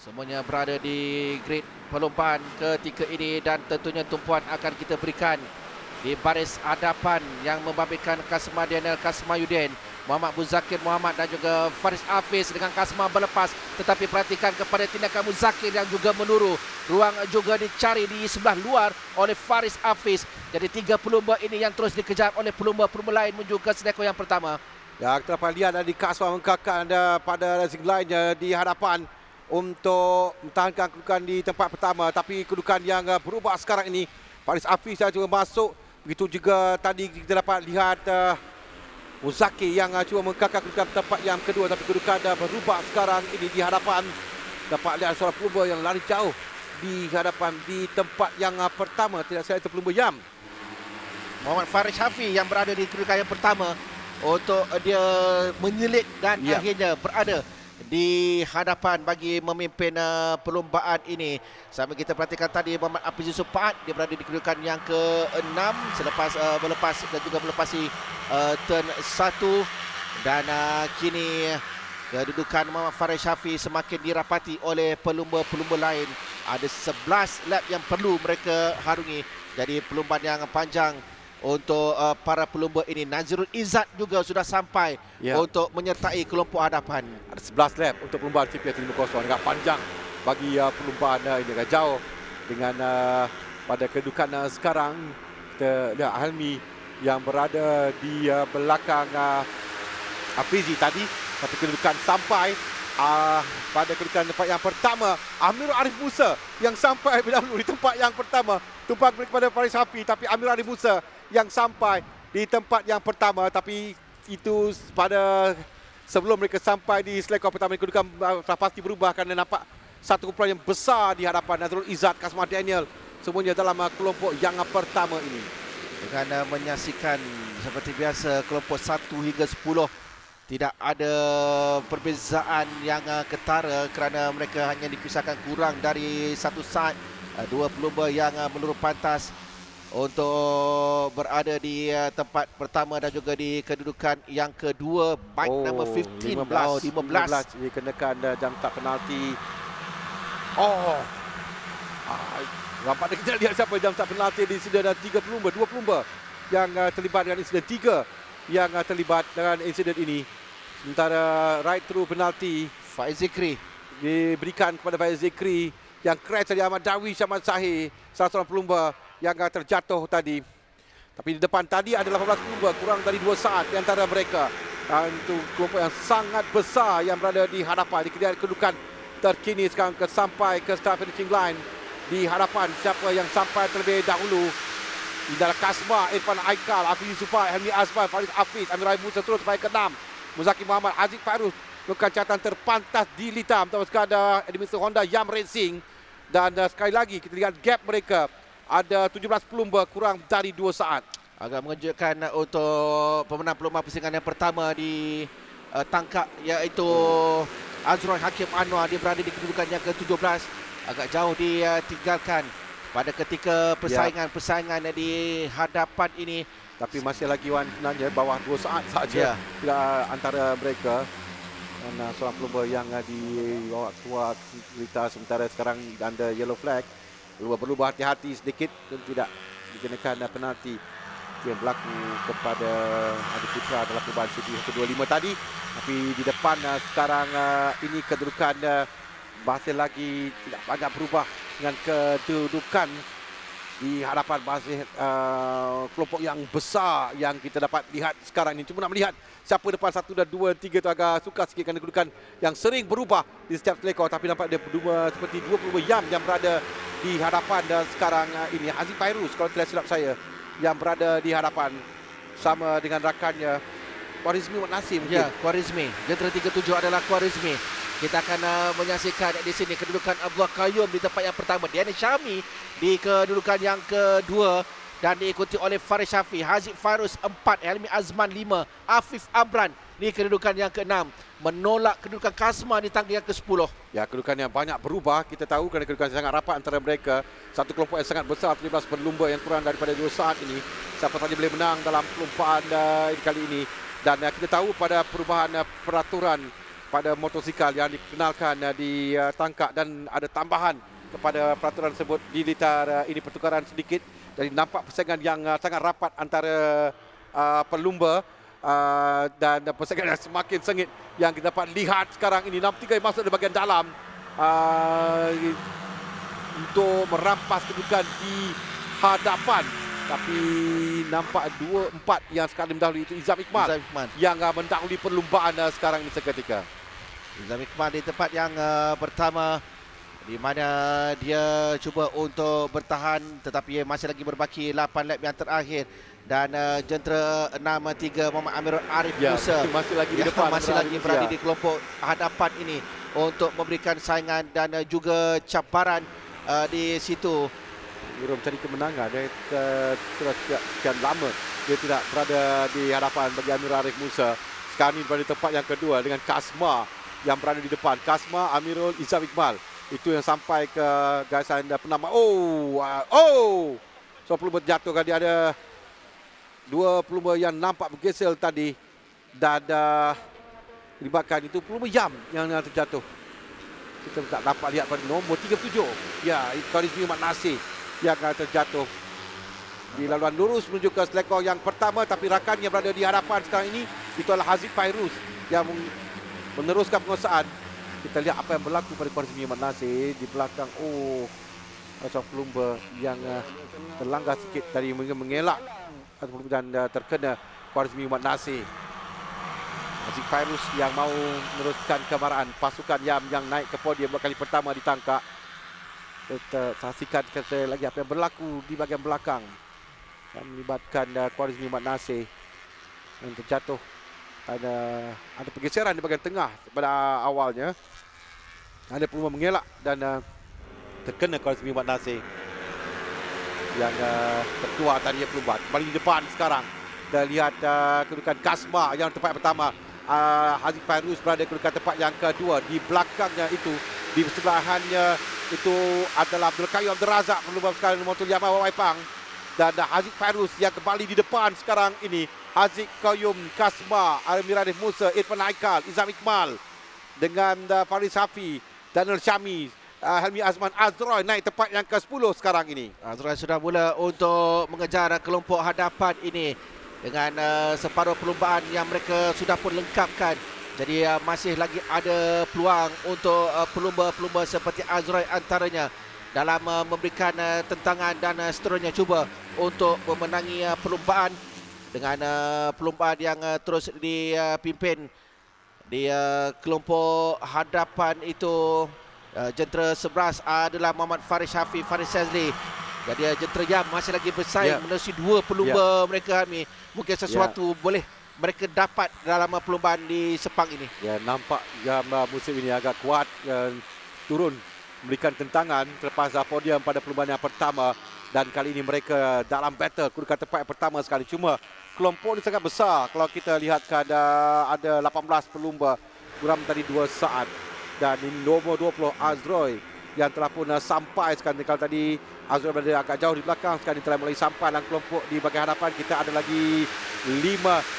Semuanya berada di grid perlombaan ketika ini dan tentunya tumpuan akan kita berikan di baris hadapan yang membabitkan Kasma Daniel Kasmayuddin, Muhammad Muzakir Muhammad dan juga Faris Hafiz dengan Kasma berlepas. Tetapi perhatikan kepada tindakan Muzakir yang juga menuru. Ruang juga dicari di sebelah luar oleh Faris Hafiz. Jadi 3 pelumba ini yang terus dikejar oleh pelumba-pelumba lain menuju ke seleko yang pertama. Ya, kita dapat lihat di Kasma mengkakak pada racing line di hadapan untuk mempertahankan kedudukan di tempat pertama. Tapi kedudukan yang berubah sekarang ini, Faris Hafiz juga masuk. Begitu juga tadi kita dapat lihat Muzakir yang cuba mengkakak kedudukan tempat yang kedua. Tapi kedudukan berubah sekarang ini di hadapan. Dapat lihat seorang pelumba yang lari jauh di hadapan di tempat yang pertama. Tidak salah itu pelumba Yam, Muhammad Faris Hafiz yang berada di kedudukan yang pertama untuk dia menyelit dan akhirnya berada di hadapan bagi memimpin perlombaan ini. Sambil kita perhatikan tadi Muhammad Hafiz Yusof Paat, dia berada di kedudukan yang ke-6 selepas melepas dan juga melepasi turn 1. Dan kini kedudukan Muhammad Faris Hafiz semakin dirapati oleh pelumba-pelumba lain. Ada 11 lap yang perlu mereka harungi. Jadi perlombaan yang panjang untuk para pelumba ini. Nazirul Izzat juga sudah sampai untuk menyertai kelompok hadapan. Ada 11 lap untuk perlumbaan CPS 50. Agak panjang bagi perlumbaan ini, agak jauh dengan pada kedudukan sekarang. Kita lihat Helmi yang berada di belakang Hafizi tadi. Tapi kedudukan sampai pada kedudukan tempat yang pertama, Amir Arif Musa yang sampai dahulu di tempat yang pertama. Tumpuan kepada Faris Hafiz, tapi Amir Arif Musa yang sampai di tempat yang pertama. Tapi itu pada sebelum mereka sampai di selekor pertama, kedudukan pasti berubah kerana nampak satu kumpulan yang besar di hadapan Nazrul Izzat, Kasma Daniel, semuanya dalam kelompok yang pertama ini. Dengan menyaksikan seperti biasa kelompok 1 hingga 10 tidak ada perbezaan yang ketara kerana mereka hanya dipisahkan kurang dari 1 saat. 2 pelumba yang menurut pantas untuk berada di tempat pertama dan juga di kedudukan yang kedua. Bike number 15. 15 dikenakan jam tak penalti. Nampaknya kita lihat siapa jam tak penalti di sini. Ada 3 pelumba, 2 pelumba yang terlibat dengan insiden, 3 yang terlibat dengan insiden ini. Sementara right through penalti Faiz Zikri diberikan kepada Faiz Zikri yang crash dari Ahmad Darwish Ahmad Sahir, salah seorang pelumba yang terjatuh tadi. Tapi di depan tadi ada 18 pelumba, kurang dari 2 saat di antara mereka. Untuk kelompok yang sangat besar yang berada di hadapan. Di kedudukan terkini sekarang sampai ke start finishing line. Di hadapan siapa yang sampai terlebih dahulu. Di dalam Kasma, Irfan Aikal, Hafiz Yusofa, Helmi Azman, Faris Hafiz, Amir Rahim Musa terus sampai ke-6. Muzakir Muhammad, Haziq Fairuz melakukan catatan terpantas di litam atau sekadar administrator Honda Yam Racing. Dan sekali lagi kita lihat gap mereka. Ada 17 pelumba kurang dari 2 saat. Agak mengejutkan untuk pemenang pelumba pusingan yang pertama di tangkap, iaitu Azroy Hakim Anwar. Dia berada di kedudukan yang ke-17. Agak jauh ditinggalkan pada ketika persaingan di hadapan ini. Tapi masih lagi sebenarnya bawah 2 saat saja antara mereka. Dan seorang pelumba yang dibawa keluar cerita sementara sekarang under yellow flag. Perlu berhati-hati sedikit dan tidak dikenakan penalti yang berlaku kepada Adi Putra dalam perlombaan CP 125 tadi. Tapi di depan sekarang ini kedudukan masih lagi tidak banyak berubah dengan kedudukan di hadapan masih kelompok yang besar yang kita dapat lihat sekarang ini. Cuma nak melihat siapa depan 1 dan 2 3 tu agak suka sikit kerana kedudukan yang sering berubah di setiap selekor. Tapi nampak dia seperti 2 pelumba yang berada di hadapan. Dan sekarang ini Haziq Fairuz kalau tidak silap saya yang berada di hadapan sama dengan rakannya Khwarizmi Mat Nasir mungkin. Ya, Khwarizmi. Jentera 37 adalah Khwarizmi. Kita akan menyaksikan di sini kedudukan Abdullah Qayyum di tempat yang pertama. Diana Syami di kedudukan yang kedua dan diikuti oleh Faris Hafiz, Haziq Fairuz 4, Helmi Azman 5, Afif Amran di kedudukan yang ke-6. Menolak kedudukan Kasma di tangga yang ke-10. Ya, kedudukan yang banyak berubah. Kita tahu kerana kedudukan sangat rapat antara mereka. Satu kelompok yang sangat besar, 13 pelumba yang kurang daripada 2 saat ini. Siapa saja boleh menang dalam perlombaan kali ini. Dan kita tahu pada perubahan peraturan pada motosikal yang dikenalkan ditangkap dan ada tambahan kepada peraturan tersebut di litar ini pertukaran sedikit. Jadi nampak persaingan yang sangat rapat antara pelumba dan persaingan yang semakin sengit yang kita dapat lihat sekarang ini. 6-3 masuk di bahagian dalam untuk merampas kedudukan di hadapan. Tapi nampak 2-4 yang sekali mendahului itu Izam Iqmal yang mendahului perlumbaan sekarang ini seketika. Izam Iqmal di tempat yang pertama, di mana dia cuba untuk bertahan tetapi masih lagi berbaki 8 lap yang terakhir. Dan jentera 6-3 Muhammad Amirul Arif Musa masih lagi di depan, masih lagi berada di kelompok hadapan ini untuk memberikan saingan dan juga cabaran di situ. Guru mencari kemenangan. Dia sekian lama dia tidak berada di hadapan bagi Amirul Arif Musa. Sekarang ini berada di tempat yang kedua dengan Kasma yang berada di depan. Kasma, Amirul, Izam Iqmal. Itu yang sampai ke garisan penambah. So pelumba jatuh tadi. Ada dua pelumba yang nampak bergesel tadi. Dan libatkan itu pelumba Yam yang terjatuh. Kita tak dapat lihat pada nombor 37. Ya, Qarizmi Mat Nasir yang akan terjatuh di laluan lurus menuju ke selekor yang pertama. Tapi rakan yang berada di hadapan sekarang ini itu adalah Haziq Fairuz yang meneruskan penguasaan. Kita lihat apa yang berlaku pada Qarizmi Mat Nasir di belakang. Macam pelumba yang terlanggar sikit tadi mengelak dan terkena Qarizmi Mat Nasir. Haziq Fairuz yang mau meneruskan kemarahan pasukan Yam yang naik ke podium buat kali pertama ditangkap. Kita saksikan sekali lagi apa yang berlaku di bahagian belakang yang melibatkan Qarizmi Mat Nasir yang terjatuh. Ada pergeseran di bahagian tengah pada awalnya. Ada pelumba mengelak dan terkena Qarizmi Mat Nasir yang tertua tadi pelumba. Kembali di depan sekarang. Kita lihat kedudukan Kasma yang tempat pertama. Haziq Fairuz berada kedudukan tempat yang kedua. Di belakangnya itu, di sebelahannya itu adalah Abdul Qayyum Abdul Razak pelumba sekarang nomor 7 Wawai Pang. Dan Haziq Fairuz yang kembali di depan sekarang ini. Haziq Qayyum, Kasma, Amirul Arif Musa, Irfan Haikal, Izam Iqmal dengan Faris Hafi, Daniel Syami, Helmi Azman, Azroy naik tempat yang ke-10 sekarang ini. Azroy sudah mula untuk mengejar kelompok hadapan ini dengan separuh perlumbaan yang mereka sudah pun lengkapkan. Jadi masih lagi ada peluang untuk pelumba-pelumba seperti Azroy antaranya dalam memberikan tentangan dan seterusnya cuba untuk memenangi perlumbaan dengan perlumbaan yang terus dipimpin di kelompok hadapan itu. Jentera 11 adalah Muhammad Faris Hafi, Faris Shazli. Jadi jentera Yam masih lagi bersaing menerusi dua pelumba mereka. Mungkin sesuatu boleh mereka dapat dalam perlumbaan di Sepang ini. Ya, nampak Yam musim ini agak kuat turun memberikan tentangan selepas podium pada perlumbaan yang pertama. Dan kali ini mereka dalam battle kedudukan tempat yang pertama sekali. Cuma kelompok ini sangat besar. Kalau kita lihat ada 18 pelumba kurang tadi 2 saat. Dan ini nombor 20 Azroy yang telah pun sampai sekarang. Kalau tadi Azroy berada agak jauh di belakang, sekarang telah mulai sampai dalam kelompok di bahagian hadapan. Kita ada lagi 5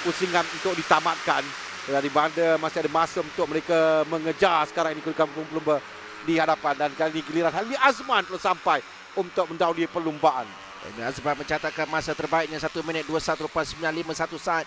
pusingan untuk ditamatkan. Dari banda masih ada masa untuk mereka mengejar sekarang ini kedudukan pelumba di hadapan. Dan kali ini giliran Helmi Azman telah sampai untuk mendahului perlumbaan. Helmi Azman mencatatkan masa terbaiknya 1 minit 21.951 saat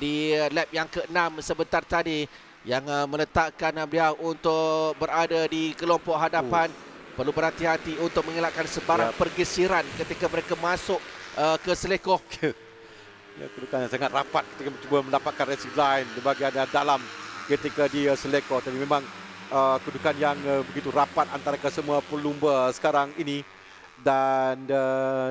di lap yang ke-6 sebentar tadi, yang meletakkan beliau untuk berada di kelompok hadapan. Perlu berhati-hati untuk mengelakkan sebarang pergesiran ketika mereka masuk ke selekor. Ya, kedudukan yang sangat rapat ketika mencuba mendapatkan racing line di bahagian dalam ketika dia selekor. Tapi memang kedudukan yang begitu rapat antara kesemua pelumba sekarang ini. Dan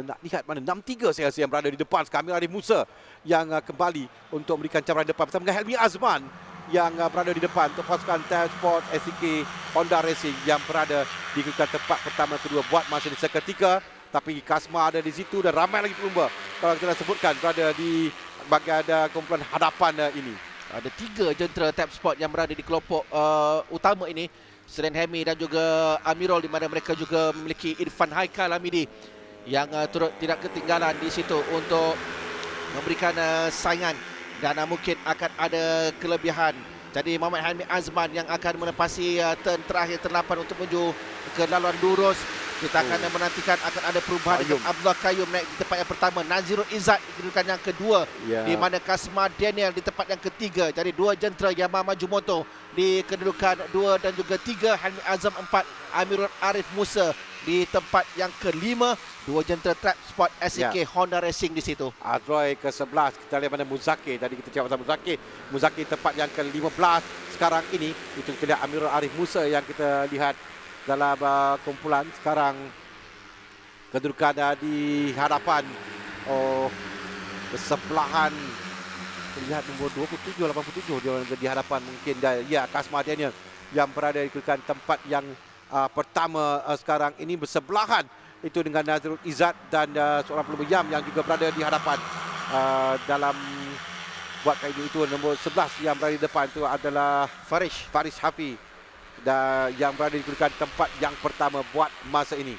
nak lihat mana 6-3 saya rasa yang berada di depan. Amirul Arif Musa yang kembali untuk memberikan cabaran depan bersama dengan Helmi Azman yang berada di depan untuk pasukan TAB Sport SCK Honda Racing yang berada di kedudukan tempat pertama kedua buat masa ini seketika. Tapi Kasma ada di situ dan ramai lagi pelumba kalau kita dah sebutkan berada di bahagian kumpulan hadapan ini. Ada 3 jentera TAB Sport yang berada di kelompok utama ini, selain Helmi dan juga Amirul, di mana mereka juga memiliki Irfan Haikal Hamidi yang turut tidak ketinggalan di situ untuk memberikan saingan. Dan mungkin akan ada kelebihan Jadi Muhammad Helmi Azman yang akan menepasi turn terakhir turn 8 untuk menuju ke laluan lurus. Kita akan menantikan akan ada perubahan dengan Abdullah Qayyum naik di tempat yang pertama, Nazirul Izzat di kedudukan yang kedua, di mana Kasma Daniel di tempat yang ketiga. Jadi dua jentera Yamaha Maju Moto di kedudukan 2 dan juga 3, Helmi Azam 4, Amirul Arif Musa di tempat yang kelima. Dua jentera Trap Sport SK Honda Racing di situ. Adroy ke-11. Kita lihat mana Muzakir. Tadi kita cakap pasal Muzakir. Muzakir tempat yang ke-15. Sekarang ini itu kita lihat Amirul Arif Musa yang kita lihat dalam kumpulan. Sekarang kedudukan di hadapan kesebelahan. Lihat nombor 27, 87 dia di hadapan mungkin. Ya, Kasma Daniel yang berada di kedudukan tempat yang pertama sekarang ini bersebelahan itu dengan Nazirul Izzat dan seorang pelumba Yam yang juga berada di hadapan dalam buat kali ini. Itu nombor 11 yang berada di depan itu adalah Faris Hafi dan yang berada di kedudukan tempat yang pertama buat masa ini.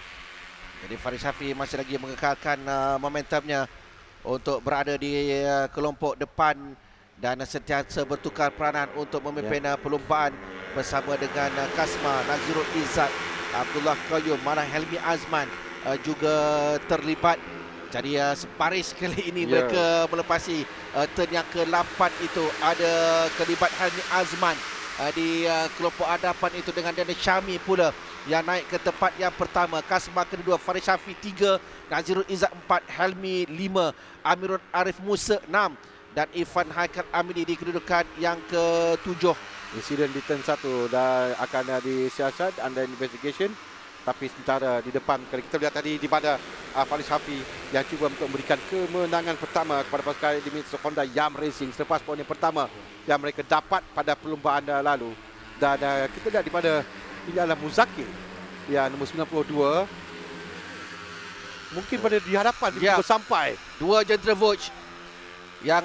Jadi Faris Hafi masih lagi mengekalkan momentumnya untuk berada di kelompok depan dan sentiasa bertukar peranan untuk memimpin perlombaan bersama dengan Kasma, Nazirul Izzat, Abdullah Qayyum, Mana Helmi Azman juga terlibat. Jadi separis kali ini mereka melepasi turn yang ke-8 itu. Ada kelibat Helmi Azman di kelompok hadapan itu dengan Daniel Syami pula yang naik ke tempat yang pertama. Kasma kedua, Faris Syafi 3, Nazirul Izzat 4, Helmi 5, Amirul Arif Musa 6 dan Irfan Haikal Amili di kedudukan yang ke-7. Insiden di turn 1 dah akan disiasat under investigation. Tapi sementara di depan kita lihat tadi di mana Faris Hafi yang cuba untuk memberikan kemenangan pertama kepada pasukan Dimitri Honda Yam Racing selepas poin yang pertama yang mereka dapat pada perlombaan lalu. Dan kita lihat di mana ini adalah Muzakir ya, nombor 92. Mungkin pada di hadapan dia sampai dua jentera Vogue yang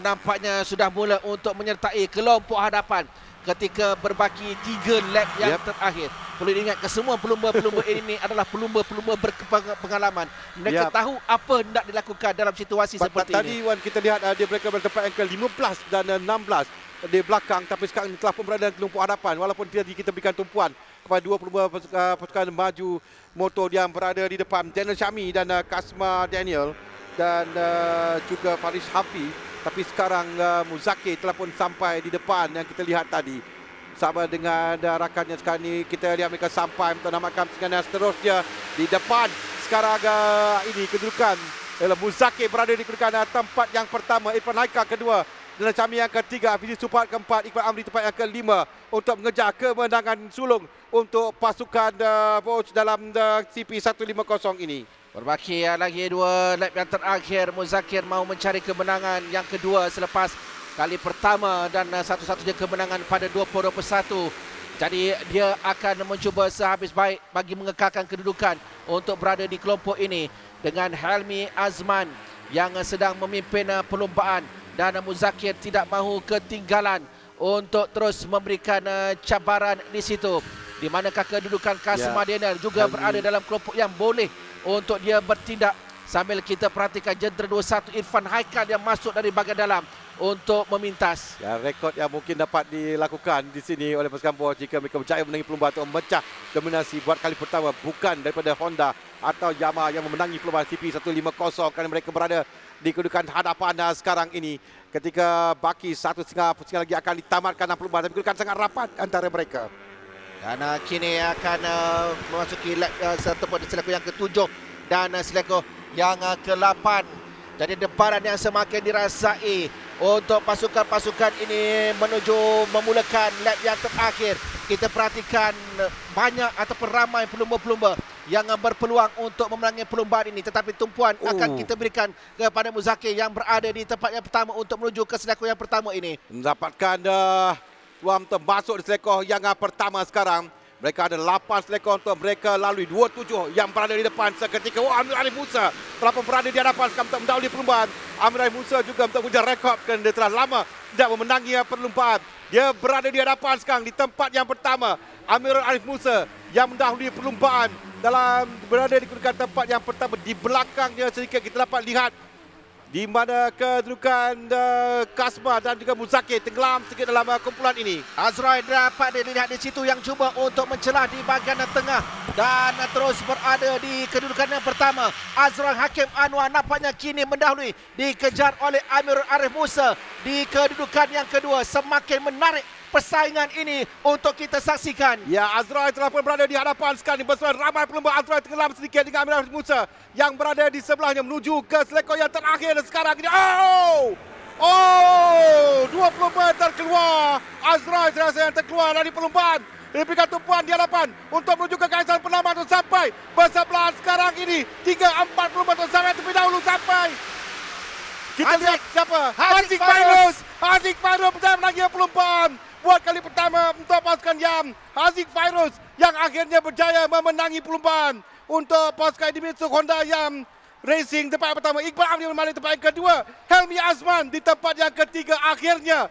nampaknya sudah mula untuk menyertai kelompok hadapan ketika berbaki 3 lap yang terakhir. Perlu diingat kesemua pelumba-pelumba ini adalah pelumba-pelumba berpengalaman. Mereka tahu apa hendak dilakukan dalam situasi seperti ini. Tadi Wan kita lihat dia mereka bertempat yang ke-15 dan 16 di belakang, tapi sekarang telah pun berada di kelompok hadapan. Walaupun tadi kita berikan tumpuan kepada dua pelumba pasukan maju motor yang berada di depan, Daniel Syami dan Kasma Daniel dan juga Faris Hafi. Tapi sekarang Muzakir telah pun sampai di depan yang kita lihat tadi. Sama dengan rakannya sekarang ini, kita lihat mereka sampai untuk namakan persiapan seterusnya di depan. Sekarang ini kedudukan Muzakir berada di kedudukan tempat yang pertama, Irfan Haikal kedua, dan Syami yang ketiga, Fizi Supat keempat, Iqbal Amri tempat yang kelima untuk mengejar kemenangan sulung untuk pasukan Vogue dalam CP 150 ini. Berbaki lagi 2 lap yang terakhir. Muzakir mahu mencari kemenangan yang kedua selepas kali pertama dan satu-satunya kemenangan pada 2021. Jadi dia akan mencuba sehabis baik bagi mengekalkan kedudukan untuk berada di kelompok ini dengan Helmi Azman yang sedang memimpin perlombaan dan Muzakir tidak mahu ketinggalan untuk terus memberikan cabaran di situ. Di manakah kedudukan Kasma Daniel juga berada dalam kelompok yang boleh untuk dia bertindak. Sambil kita perhatikan jentera 21 Irfan Haikal yang masuk dari bahagian dalam untuk memintas. Ya, rekod yang mungkin dapat dilakukan di sini oleh pasukan Vogue jika mereka berjaya menangi perlombaan untuk memecah dominasi buat kali pertama bukan daripada Honda atau Yamaha yang memenangi perlombaan CP 150 kerana mereka berada di kedudukan hadapan sekarang ini ketika baki 1,5 lagi akan ditamatkan perlombaan, tapi kedudukan sangat rapat antara mereka. Dan kini akan memasuki lap setempat selekoh yang ke-7 dan selekoh yang ke-8. Jadi debaran yang semakin dirasai untuk pasukan-pasukan ini menuju memulakan lap yang terakhir. Kita perhatikan banyak ataupun ramai pelumba-pelumba yang berpeluang untuk memenangi perlombaan ini, tetapi tumpuan akan kita berikan kepada Muzakir yang berada di tempat yang pertama untuk menuju ke selekoh yang pertama ini. Mendapatkan peluang untuk masuk di selekoh yang pertama sekarang. Mereka ada 8 selekoh untuk mereka lalui. 27 yang berada di depan seketika. Amir Arif Musa telah pun berada di hadapan sekarang untuk mendahului perlombaan. Amir Arif Musa juga untuk mengejar rekod kerana dia telah lama tidak memenangi perlombaan. Dia berada di hadapan sekarang di tempat yang pertama. Amir Arif Musa yang mendahului perlombaan dalam berada di kedudukan tempat yang pertama. Di belakangnya sedikit kita dapat lihat di mana kedudukan Kasma dan juga Muzakir tenggelam sedikit dalam kumpulan ini. Azrael dapat dilihat di situ yang cuba untuk mencelah di bahagian tengah dan terus berada di kedudukan yang pertama. Azrael Hakim Anwar nampaknya kini mendahului, dikejar oleh Amirul Arif Musa di kedudukan yang kedua. Semakin menarik persaingan ini untuk kita saksikan. Ya, Azrael telah pun berada di hadapan sekali bersama ramai pelumba. Azrael tenggelam sedikit dengan Amirul Arif Musa yang berada di sebelahnya menuju ke selekor yang terakhir sekarang ini. Dua pelumba terkeluar. Azrael terasa yang terkeluar dari perlumbaan. Diberikan tumpuan di hadapan untuk menuju ke kawasan penamat untuk sampai bersebelahan sekarang ini. 3-4 pelumba untuk sampai terlebih dahulu sampai. Kita lihat siapa? Haziq Fairuz. Haziq Fairuz berjaya menanggi perlumbaan. Buat kali pertama untuk pasukan YAM. Haziq Fairuz yang akhirnya berjaya memenangi perlumbaan untuk pasukan Idemitsu Honda YAM Racing tempat pertama. Iqbal Amri menemani tempat yang kedua. Helmi Azman di tempat yang ketiga. Akhirnya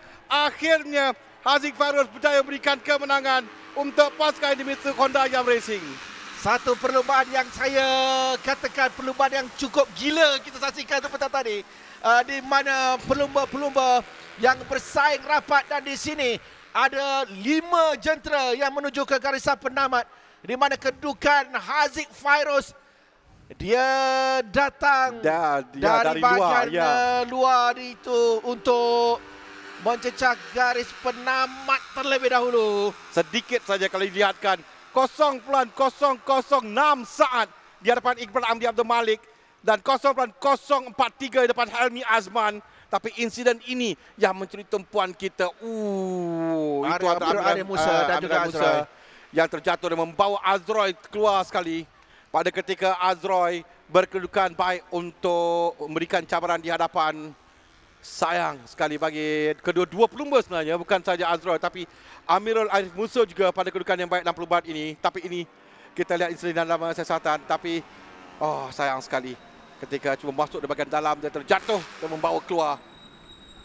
Haziq Fairuz berjaya memberikan kemenangan untuk pasukan Idemitsu Honda YAM Racing. Satu perlumbaan yang saya katakan perlumbaan yang cukup gila kita saksikan tu petang tadi. Di mana pelumba-pelumba yang bersaing rapat dan di sini ada 5 jentera yang menuju ke garisan penamat. Di mana kedudukan Haziq Fairuz dia datang dari bahagian luar itu untuk mencecah garis penamat terlebih dahulu. Sedikit saja kalau dilihatkan 0.006 saat di hadapan Iqbal Amdi Abdul Malik dan 0.043 di depan Helmi Azman. Tapi insiden ini yang mencuri tumpuan kita. Itu ada Musa dan juga Azrael yang terjatuh dan membawa Azrael keluar sekali pada ketika Azrael berkedudukan baik untuk memberikan cabaran di hadapan. Sayang sekali bagi kedua-dua pelumba sebenarnya, bukan saja Azrael tapi Amirul Arif Musa juga pada kedudukan yang baik dalam perlumbaan ini. Tapi ini kita lihat insiden dalam siasatan, tapi sayang sekali ketika cuba masuk di bahagian dalam dia terjatuh dan membawa keluar.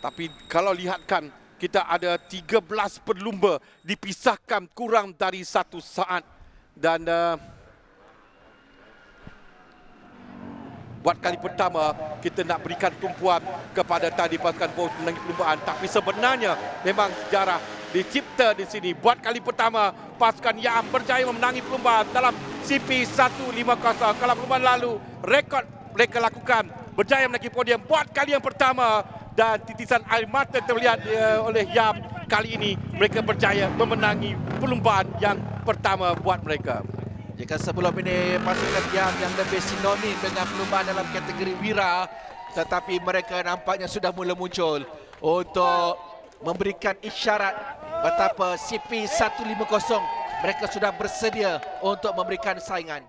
Tapi kalau lihatkan kita ada 13 pelumba dipisahkan kurang dari 1 saat dan buat kali pertama kita nak berikan tumpuan kepada tadi pasukan Paus menanggi perlumbaan, tapi sebenarnya memang sejarah dicipta di sini. Buat kali pertama pasukan YAM berjaya memenangi perlumbaan dalam CP150. Kalau perlumbaan lalu rekod mereka lakukan berjaya menaiki podium buat kali yang pertama dan titisan air mata terlihat oleh YAM. Kali ini mereka berjaya memenangi perlumbaan yang pertama buat mereka. Jika sebelum ini pasukan YAM yang lebih sinonim dengan perlumbaan dalam kategori wira, tetapi mereka nampaknya sudah mula muncul untuk memberikan isyarat betapa CP150 mereka sudah bersedia untuk memberikan saingan.